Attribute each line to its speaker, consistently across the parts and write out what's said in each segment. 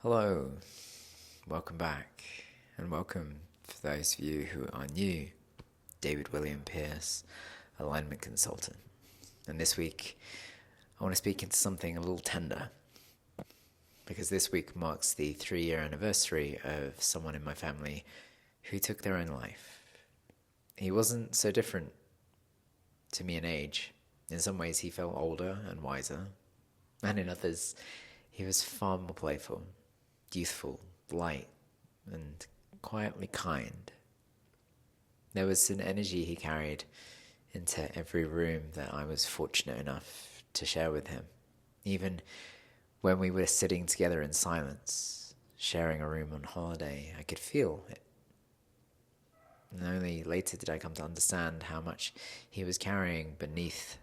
Speaker 1: Hello, welcome back, and welcome for those of you who are new. David William Pierce, alignment consultant. And this week, I want to speak into something a little tender, because this week marks the 3-year anniversary of someone in my family who took their own life. He wasn't so different to me in age. In some ways, he felt older and wiser, and in others, he was far more playful, youthful, light, and quietly kind. There was an energy he carried into every room that I was fortunate enough to share with him. Even when we were sitting together in silence, sharing a room on holiday, I could feel it. And only later did I come to understand how much he was carrying beneath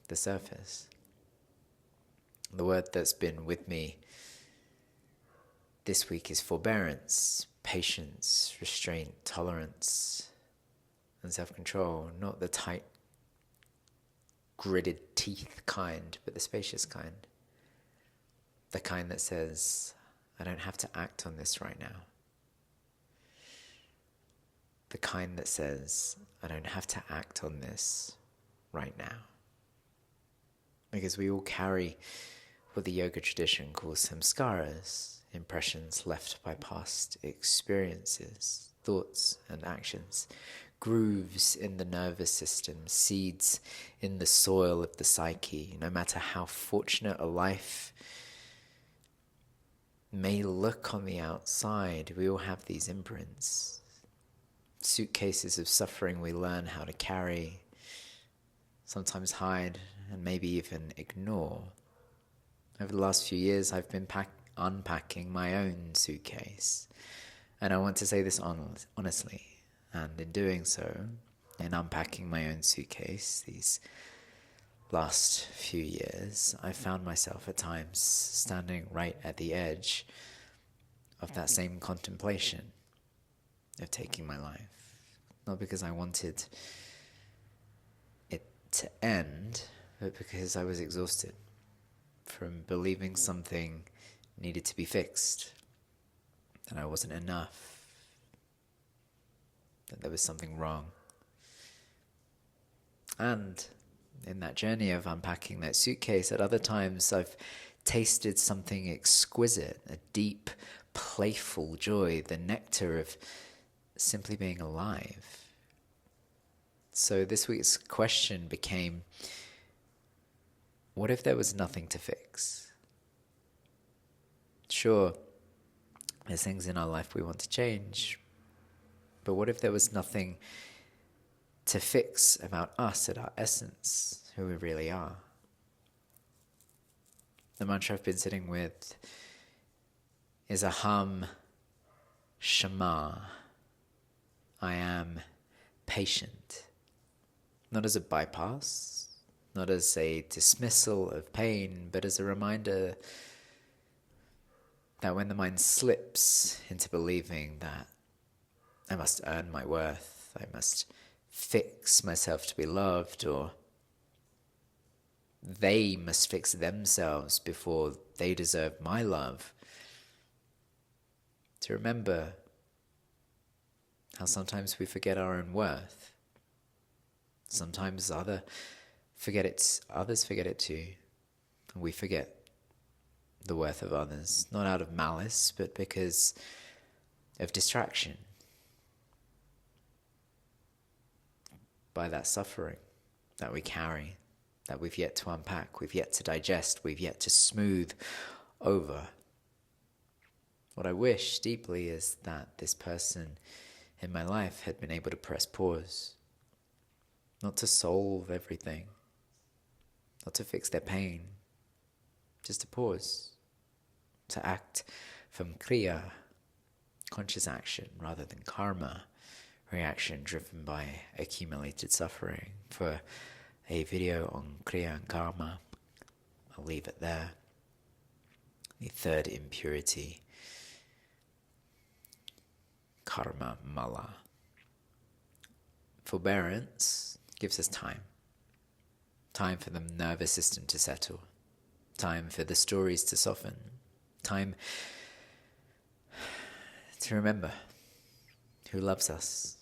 Speaker 1: the surface. The word that's been with me this week is forbearance, patience, restraint, tolerance, and self-control. Not the tight, gritted teeth kind, but the spacious kind. The kind that says, I don't have to act on this right now. The kind that says, I don't have to act on this right now. Because we all carry what the yoga tradition calls Saṁskāras, impressions left by past experiences, thoughts and actions, grooves in the nervous system, seeds in the soil of the psyche. No matter how fortunate a life may look on the outside, we all have these imprints. Suitcases of suffering we learn how to carry, sometimes hide, and maybe even ignore. Over the last few years, I've been unpacking my own suitcase. And I want to say this honestly. And in doing so, in unpacking my own suitcase these last few years, I found myself at times standing right at the edge of that same contemplation of taking my life. Not because I wanted it to end, but because I was exhausted from believing something needed to be fixed, that I wasn't enough, that there was something wrong. And in that journey of unpacking that suitcase, at other times I've tasted something exquisite, a deep, playful joy, the nectar of simply being alive. So this week's question became, what if there was nothing to fix? Sure, there's things in our life we want to change, but what if there was nothing to fix about us at our essence, who we really are? The mantra I've been sitting with is Aham, kṣamā. I am patient. Not as a bypass, not as a dismissal of pain, but as a reminder that when the mind slips into believing that I must earn my worth, I must fix myself to be loved, or they must fix themselves before they deserve my love, to remember how sometimes we forget our own worth. Sometimes others forget it too. And we forget the worth of others, not out of malice, but because of distraction by that suffering that we carry, that we've yet to unpack, we've yet to digest, we've yet to smooth over. What I wish deeply is that this person in my life had been able to press pause, not to solve everything, not to fix their pain, just to pause, to act from kriyā, conscious action, rather than karma, reaction driven by accumulated suffering. For a video on kriyā and karma, I'll leave it there. The third impurity, karma mala. Forbearance gives us time for the nervous system to settle, time for the stories to soften, Time to remember who loves us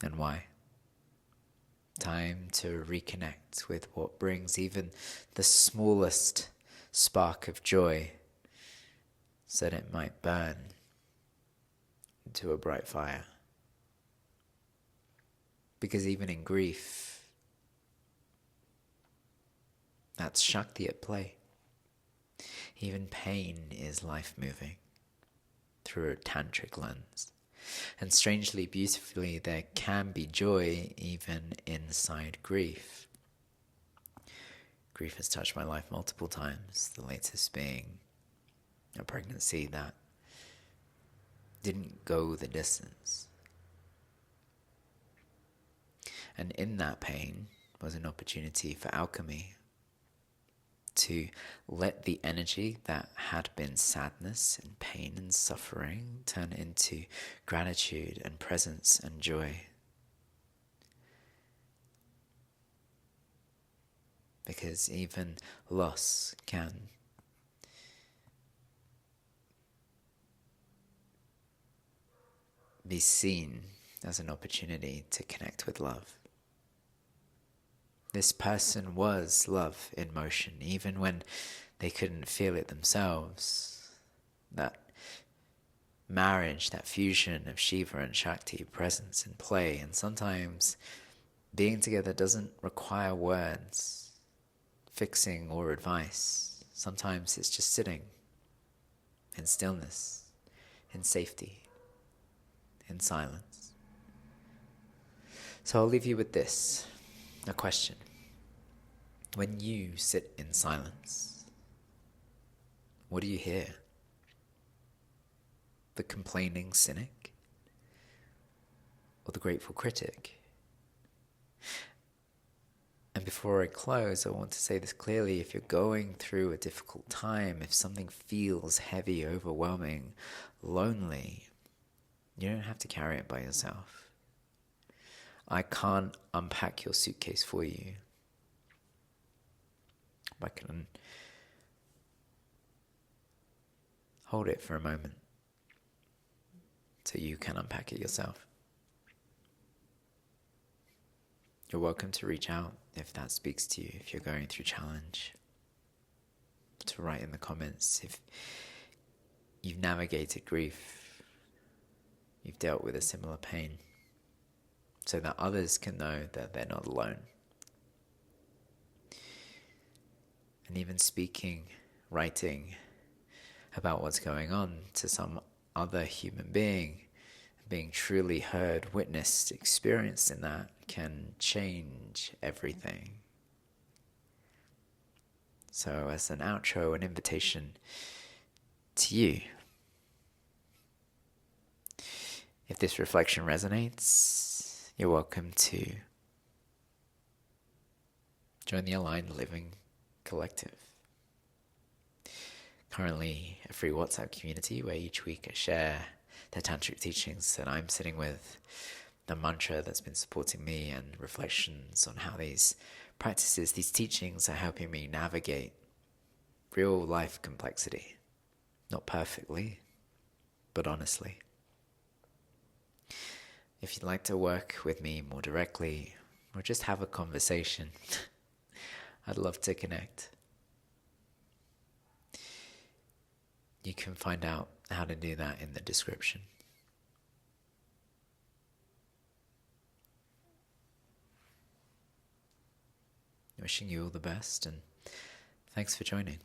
Speaker 1: and why. Time to reconnect with what brings even the smallest spark of joy, so that it might burn into a bright fire. Because even in grief, that's Shakti at play. Even pain is life moving through a tantric lens. And strangely, beautifully, there can be joy even inside grief. Grief has touched my life multiple times, the latest being a pregnancy that didn't go the distance. And in that pain was an opportunity for alchemy, to let the energy that had been sadness and pain and suffering turn into gratitude and presence and joy. Because even loss can be seen as an opportunity to connect with love. This person was love in motion, even when they couldn't feel it themselves. That marriage, that fusion of Shiva and Shakti, presence and play, and sometimes being together doesn't require words, fixing or advice. Sometimes it's just sitting in stillness, in safety, in silence. So I'll leave you with this. A question. When you sit in silence, what do you hear? The complaining cynic? Or the grateful critic? And before I close, I want to say this clearly. If you're going through a difficult time, if something feels heavy, overwhelming, lonely, you don't have to carry it by yourself. I can't unpack your suitcase for you. I can hold it for a moment so you can unpack it yourself. You're welcome to reach out if that speaks to you, if you're going through challenge. To write in the comments if you've navigated grief, you've dealt with a similar pain, so that others can know that they're not alone. And even speaking, writing about what's going on to some other human being, being truly heard, witnessed, experienced in that, can change everything. So as an outro, an invitation to you. If this reflection resonates, you're welcome to join the Aligned Living Collective. Currently a free WhatsApp community where each week I share the Tantric teachings that I'm sitting with, the mantra that's been supporting me, and reflections on how these practices, these teachings are helping me navigate real life complexity. Not perfectly, but honestly. If you'd like to work with me more directly, or just have a conversation, I'd love to connect. You can find out how to do that in the description. Wishing you all the best, and thanks for joining.